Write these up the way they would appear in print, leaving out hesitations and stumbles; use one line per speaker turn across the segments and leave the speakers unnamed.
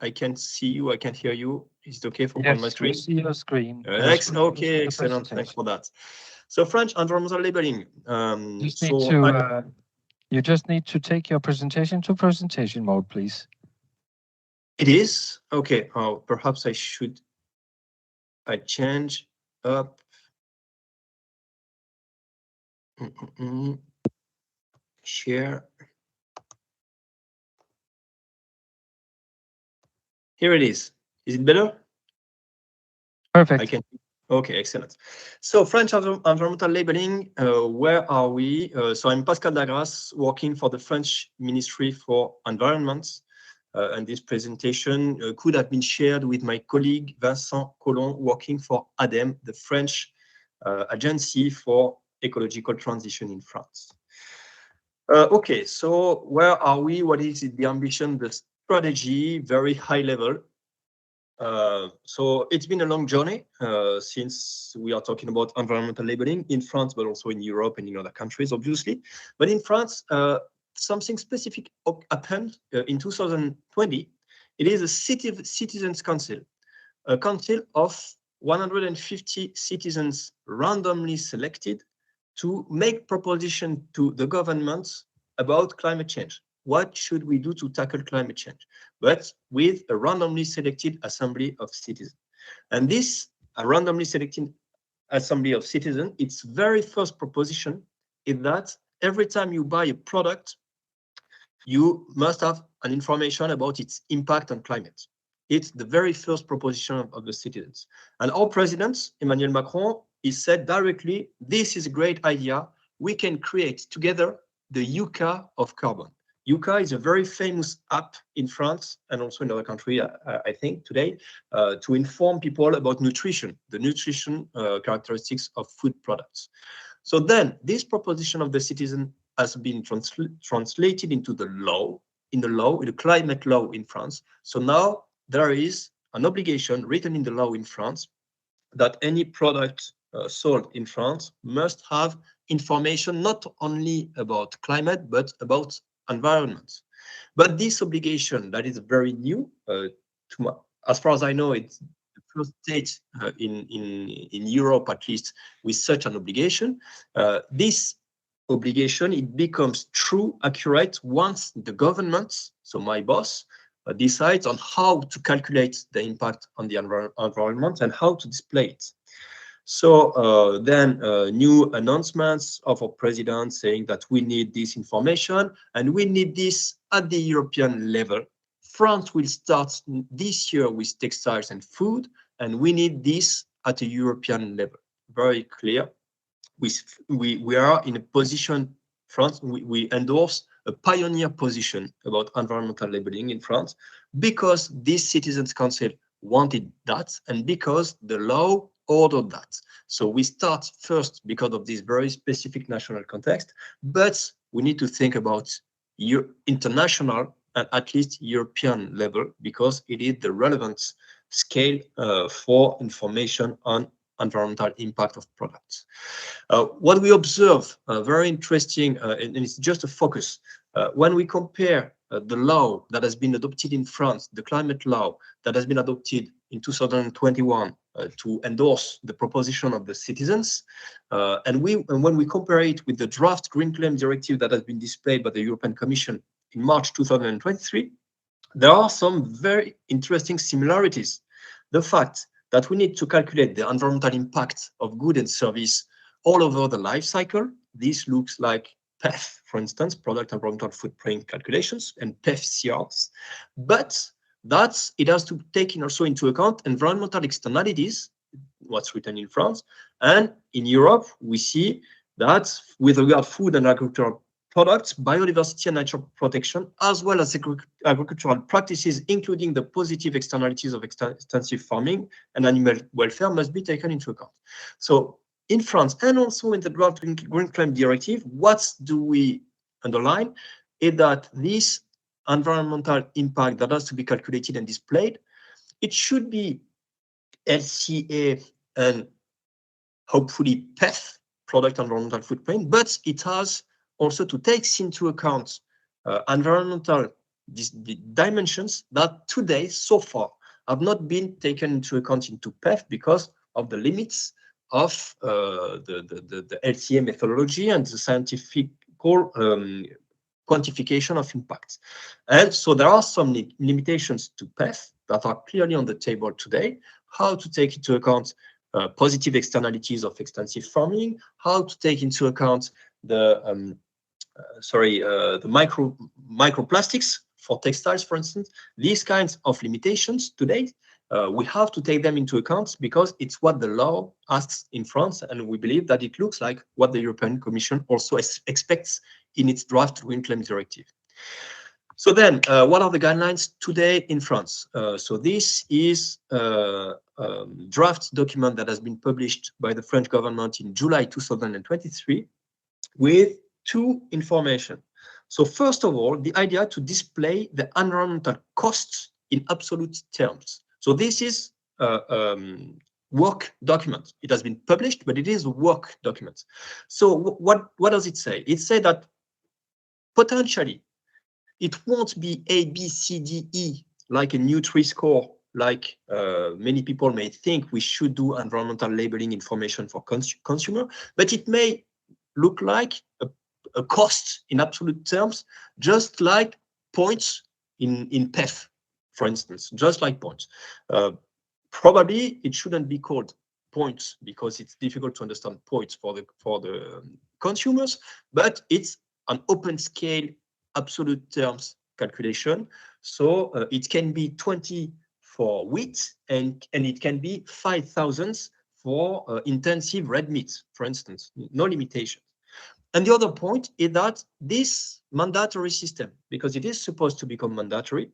I can't see you. I can't hear you. Is it okay for on my
Yes,
screen?
we see your screen.
Okay, excellent. Thanks for that. So French environmental labeling.
You just need to take your presentation to presentation mode, please.
It is okay. Perhaps I change up. Share. Here it is. Is it better?
Perfect.
I can. Okay, excellent. So French environmental labeling, where are we? So I'm Pascal Dagras, working for the French Ministry for Environment. And this presentation could have been shared with my colleague Vincent Collomb, working for ADEME, the French Agency for Ecological Transition in France. Okay, so where are we? What is the ambition, the strategy, very high level? So it's been a long journey since we are talking about environmental labeling in France, but also in Europe and in other countries, obviously. But in France, something specific happened in 2020. It is a citizens council, a council of 150 citizens randomly selected to make proposition to the government about climate change. What should we do to tackle climate change? But with a randomly selected assembly of citizens. And this randomly selected assembly of citizens, its very first proposition is that every time you buy a product, you must have an information about its impact on climate. It's the very first proposition of the citizens. And our president, Emmanuel Macron, he said directly, this is a great idea. We can create together the UCA of carbon. UCA is a very famous app in France and also in other countries, I think, today, to inform people about nutrition, the nutrition characteristics of food products. So then this proposition of the citizen has been translated into the law, in the climate law in France. So now there is an obligation written in the law in France that any product sold in France must have information not only about climate, but about environment. But this obligation that is very new, as far as I know, it's the first state in Europe, at least, with such an obligation. This obligation, it becomes true, accurate, once the government, so my boss, decides on how to calculate the impact on the environment and how to display it. So then new announcements of our president saying that we need this information and we need this at the European level. France will start this year with textiles and food, and we need this at a European level. Very clear. We are in a position, France, we endorse a pioneer position about environmental labeling in France because this Citizens Council wanted that and because the law ordered that. So we start first because of this very specific national context, but we need to think about international and at least European level because it is the relevant scale for information on environmental impact of products. What we observe, very interesting, and it's just a focus, when we compare the law that has been adopted in France, the climate law that has been adopted in 2021 to endorse the proposition of the citizens, and when we compare it with the draft Green Claim Directive that has been displayed by the European Commission in March 2023, there are some very interesting similarities. The fact that we need to calculate the environmental impact of goods and service all over the life cycle. This looks like PEF, for instance, product environmental footprint calculations, and PEF CRs. But it has to take also into account environmental externalities, what's written in France. And in Europe, we see that with regard to food and agricultural products, biodiversity and nature protection, as well as agricultural practices, including the positive externalities of extensive farming and animal welfare, must be taken into account. So in France and also in the draft Green Claim Directive, what do we underline is that this environmental impact that has to be calculated and displayed, it should be LCA and hopefully PEF, product environmental footprint, but it has also to take into account environmental the dimensions that today, so far, have not been taken into account into PEF because of the limits of the LCA methodology and the scientific quantification of impacts. And so there are some limitations to PEF that are clearly on the table today. How to take into account positive externalities of extensive farming, how to take into account the microplastics for textiles, for instance. These kinds of limitations today, we have to take them into account because it's what the law asks in France, and we believe that it looks like what the European Commission also expects in its draft Green Claims Directive. So then, what are the guidelines today in France? So this is a draft document that has been published by the French government in July 2023 with two information. So first of all, the idea to display the environmental costs in absolute terms. So this is a work document. It has been published, but it is a work document. So what does it say? It says that potentially it won't be A, B, C, D, E, like a Nutri-Score, like many people may think we should do environmental labeling information for consumer, but it may look like a cost in absolute terms, just like points in PEF, for instance, just like points. Probably it shouldn't be called points because it's difficult to understand points for the consumers, but it's an open scale absolute terms calculation. So it can be 20 for wheat and it can be 5,000 for intensive red meat, for instance, no limitations. And the other point is that this mandatory system, because it is supposed to become mandatory,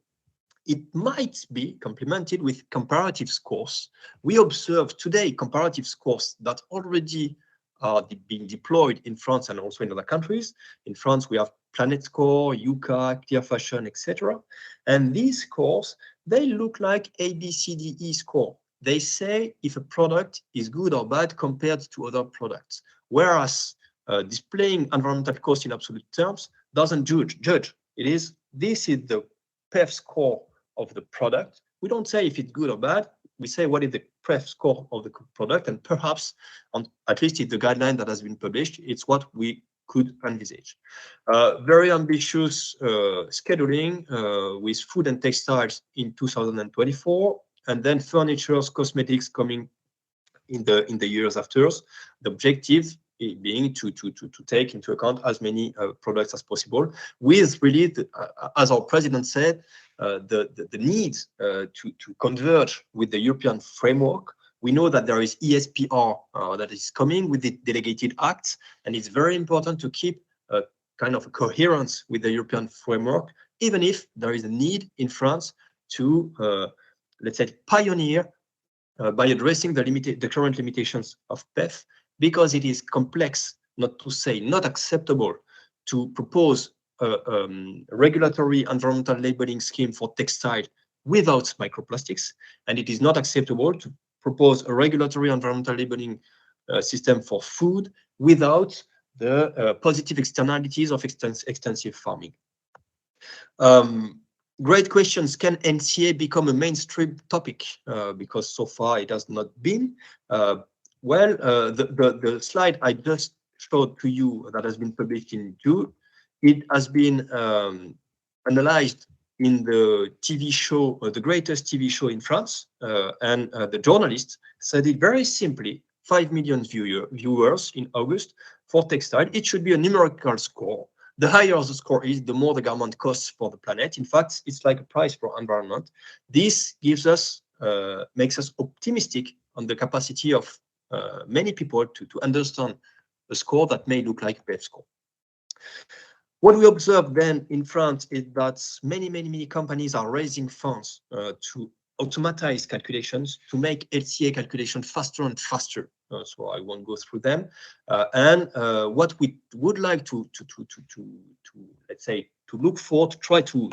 it might be complemented with comparative scores. We observe today comparative scores that already are being deployed in France and also in other countries. In France, we have Planet Score, UCA, Clear Fashion, etc. And these scores, they look like A, B, C, D, E score. They say if a product is good or bad compared to other products. Whereas displaying environmental cost in absolute terms doesn't judge. This is the PEF score of the product. We don't say if it's good or bad. We say what is the PEF score of the product, and perhaps, at least in the guideline that has been published, it's what we could envisage. Very ambitious scheduling with food and textiles in 2024, and then furniture, cosmetics coming in the years after. The objective being to take into account as many products as possible, with really, as our president said, the need to converge with the European framework. We know that there is ESPR that is coming with the delegated acts, and it's very important to keep a kind of coherence with the European framework, even if there is a need in France to, let's say, pioneer by addressing the current limitations of PEF, because it is complex, not to say not acceptable, to propose a regulatory environmental labeling scheme for textile without microplastics, and it is not acceptable to propose a regulatory environmental labeling system for food without the positive externalities of extensive farming. Great questions. Can NCA become a mainstream topic? Because so far it has not been. Well, the slide I just showed to you that has been published in June, it has been analyzed in the TV show, the greatest TV show in France, and the journalist said it very simply, 5 million viewers in August for textile. It should be a numerical score. The higher the score is, the more the government costs for the planet. In fact, it's like a price for environment. This gives us, makes us optimistic on the capacity of many people to understand a score that may look like a PEF score. What we observe then in France is that many companies are raising funds to automatize calculations, to make LCA calculation faster and faster. So I won't go through them. And what we would like to let's say to look for, to try to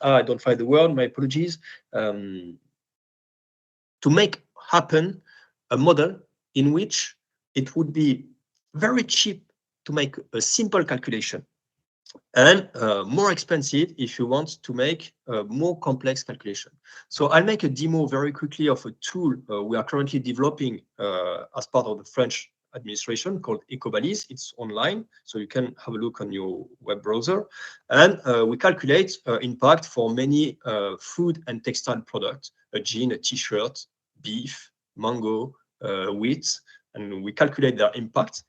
I don't find the word. My apologies. To make happen a model in which it would be very cheap to make a simple calculation and more expensive if you want to make a more complex calculation. So I'll make a demo very quickly of a tool we are currently developing as part of the French administration called EcoBalise. It's online, so you can have a look on your web browser. And we calculate impact for many food and textile products, a jean, a t-shirt, beef, mango, wheat, and we calculate their impact,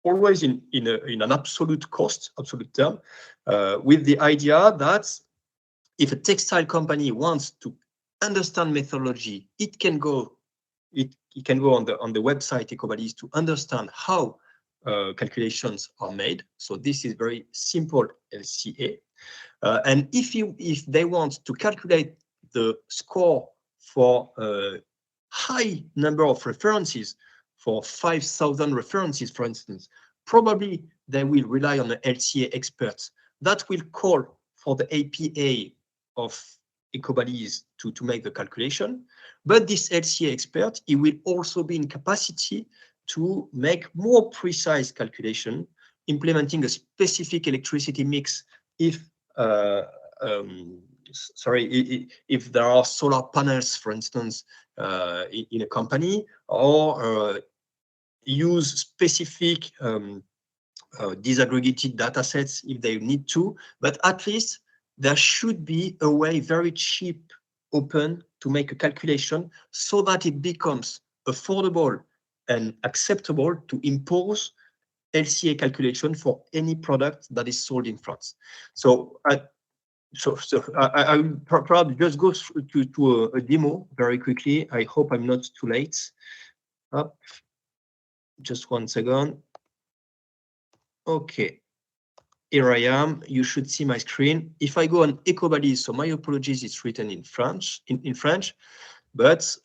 always in an absolute cost, absolute term, with the idea that if a textile company wants to understand methodology, it can go on the website EcoBalise to understand how calculations are made. So this is very simple LCA. And if they want to calculate the score for a high number of references, for 5,000 references, for instance, probably they will rely on the LCA experts that will call for the APA of EcoBalise to make the calculation. But this LCA expert, he will also be in capacity to make more precise calculation, implementing a specific electricity mix if if there are solar panels, for instance, in a company, or use specific disaggregated data sets if they need to, but at least there should be a way, very cheap, open, to make a calculation so that it becomes affordable and acceptable to impose LCA calculation for any product that is sold in France. So I will probably just go to a demo very quickly. I hope I'm not too late. Up. Just 1 second. Okay, here I am. You should see my screen. If I go on EcoBalise, so my apologies, it's written in French, but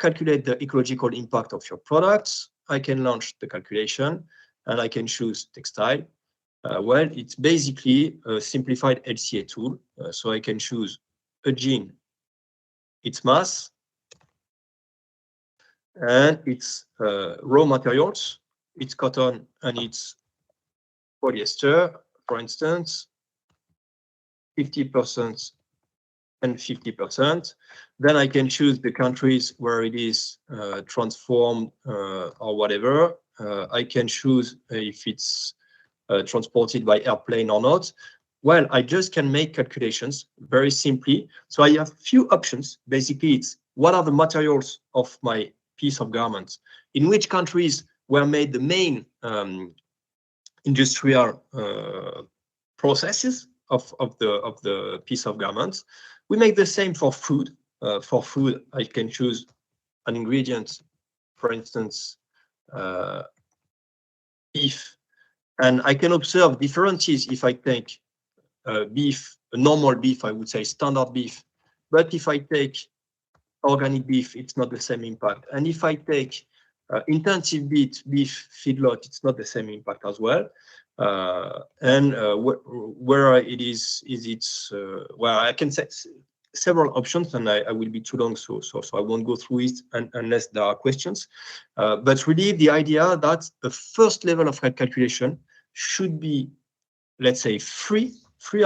calculate the ecological impact of your products. I can launch the calculation and I can choose textile. Well, it's basically a simplified LCA tool. So I can choose a jean, its mass, and its raw materials, it's cotton and it's polyester, for instance, 50% and 50%. Then I can choose the countries where it is transformed or whatever. I can choose if it's transported by airplane or not. Well, I just can make calculations very simply. So I have few options. Basically, it's what are the materials of my piece of garment? In which countries were made the main industrial processes of the piece of garment? We make the same for food. For food, I can choose an ingredient, for instance, beef, and I can observe differences if I take beef, a normal beef, I would say standard beef. But if I take organic beef, it's not the same impact. And if I take intensive beef feedlot, it's not the same impact as well. Where it is it's well, I can set several options, and I will be too long, so I won't go through it unless there are questions. But really, the idea that the first level of calculation should be, let's say, free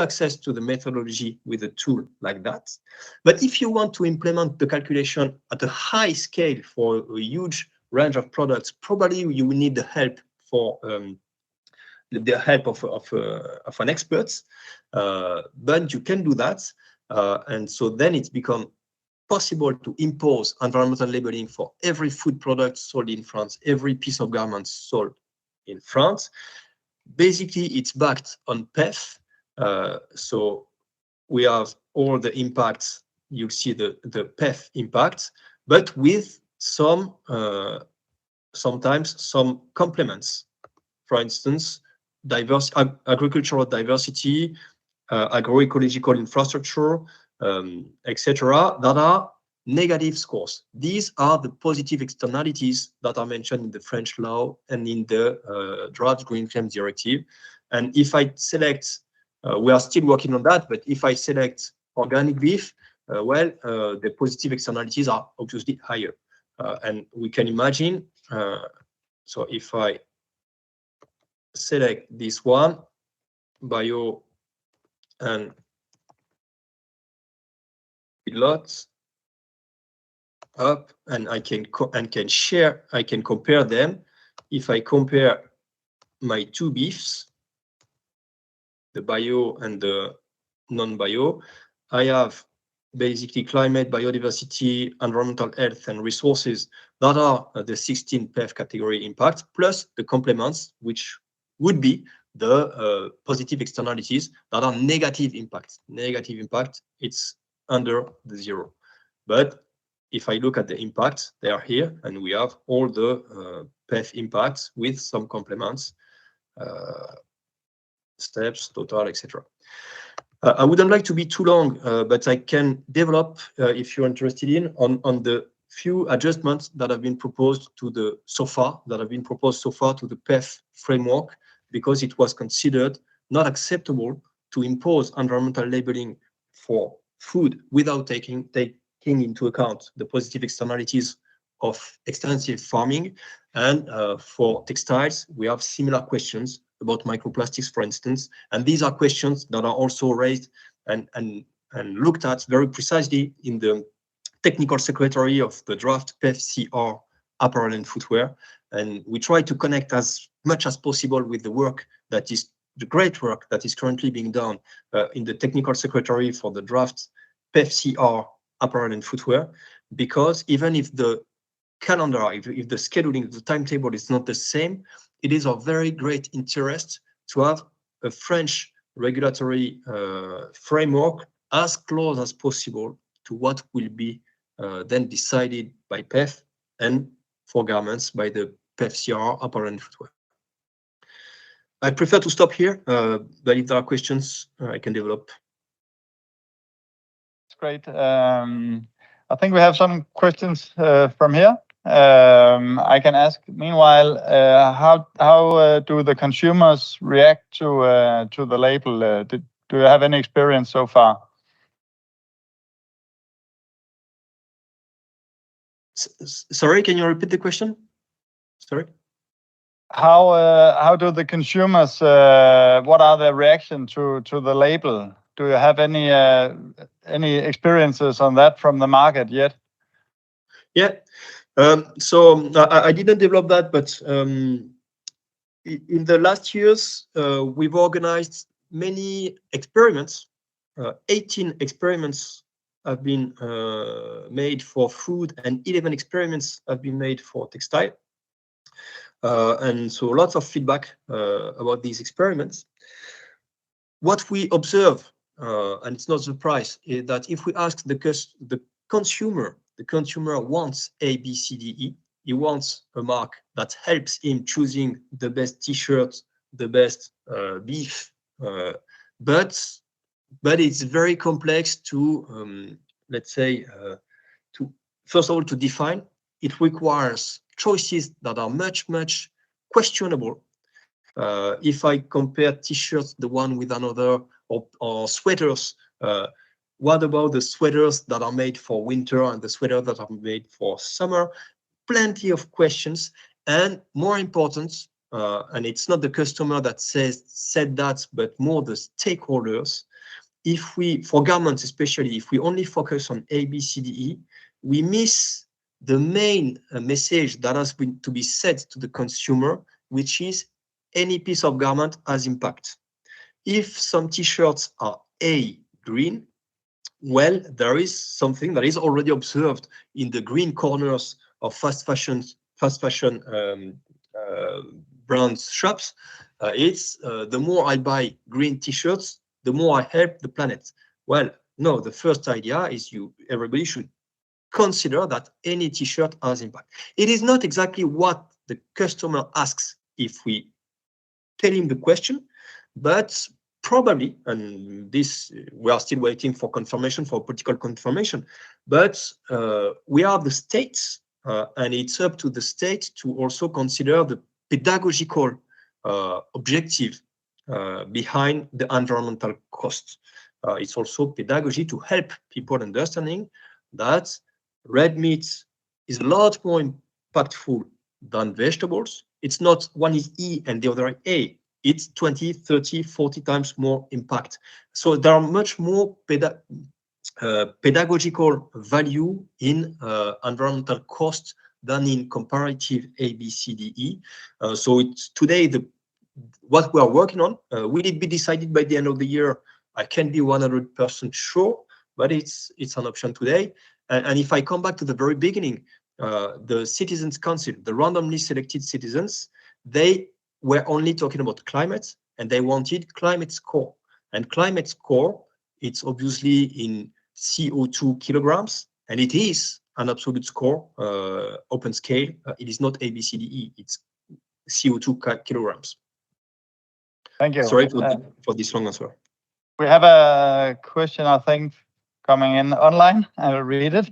access to the methodology with a tool like that. But if you want to implement the calculation at a high scale for a huge range of products, probably you will need the help of an expert. But you can do that, and so then it's become possible to impose environmental labeling for every food product sold in France, every piece of garment sold in France. Basically, it's backed on PEF. So we have all the impacts. You'll see the PEF impact, but with some sometimes some complements. For instance, agricultural diversity, agroecological infrastructure, etc., that are negative scores. These are the positive externalities that are mentioned in the French law and in the Draft Green Claims Directive. And if I select, we are still working on that, but if I select organic beef, well, the positive externalities are obviously higher. And we can imagine, so if I select this one, bio and lots up, and I can compare them. If I compare my two beefs, the bio and the non-bio, I have basically climate, biodiversity, environmental health, and resources that are the 16 PEF category impact, plus the complements, which would be the positive externalities that are negative impacts. Negative impact, it's under the 0. But if I look at the impacts, they are here, and we have all the PEF impacts with some complements, steps, total, etc. I wouldn't like to be too long, but I can develop, if you're interested in, on the few adjustments that have been proposed to the so far to the PEF framework, because it was considered not acceptable to impose environmental labeling for food without taking into account the positive externalities of extensive farming. And for textiles, we have similar questions about microplastics, for instance, and these are questions that are also raised and looked at very precisely in the technical secretary of the draft PEF-CR apparel and footwear. And we try to connect as much as possible with the work that is the great work that is currently being done in the technical secretary for the draft PEF-CR apparel and footwear, because even if the calendar, if the scheduling, the timetable is not the same, it is of very great interest to have a French regulatory framework as close as possible to what will be then decided by PEF and for garments by the PEF-CR apparel and footwear. I prefer to stop here, but if there are questions, I can develop.
That's great. I think we have some questions from here. I can ask. Meanwhile, how do the consumers react to the label? Do you have any experience so far?
Sorry, can you repeat the question? Sorry.
How do the consumers? What are their reaction to the label? Do you have any experiences on that from the market yet?
Yeah. So I didn't develop that, but in the last years, we've organized many experiments. 18 experiments have been made for food, and 11 experiments have been made for textile. And so lots of feedback about these experiments. What we observe, and it's not a surprise, is that if we ask the consumer wants A, B, C, D, E. He wants a mark that helps him choosing the best T-shirt, the best beef, but it's very complex to, let's say, to first of all to define. It requires choices that are much questionable. If I compare T-shirts, the one with another, or sweaters. What about the sweaters that are made for winter and the sweaters that are made for summer? Plenty of questions, and more important, and it's not the customer that said that, but more the stakeholders. If we, for garments especially, if we only focus on A, B, C, D, E, we miss the main message that has been to be said to the consumer, which is any piece of garment has impact. If some T-shirts are A, green, well, there is something that is already observed in the green corners of fast fashion brands shops. It's the more I buy green T-shirts, the more I help the planet. Well, no, the first idea is everybody should consider that any T-shirt has impact. It is not exactly what the customer asks if we tell him the question, but probably, and this we are still waiting for confirmation, for political confirmation, but we are the states, and it's up to the state to also consider the pedagogical objective behind the environmental cost. It's also pedagogy to help people understanding that red meat is a lot more impactful than vegetables. It's not one is E and the other A. it's 20, 30, 40 times more impact. So there are much more pedagogical value in environmental cost than in comparative ABCDE. So it's today what we are working on. Will it be decided by the end of the year? I can't be 100% sure, but it's an option today. And if I come back to the very beginning, the Citizens Council, the randomly selected citizens, they were only talking about climate, and they wanted climate score. And climate score, it's obviously in CO2 kilograms, and it is an absolute score, open scale. It is not ABCDE, it's CO2 kilograms.
Thank you.
Sorry for this long answer.
We have a question, I think, coming in online. I will read it.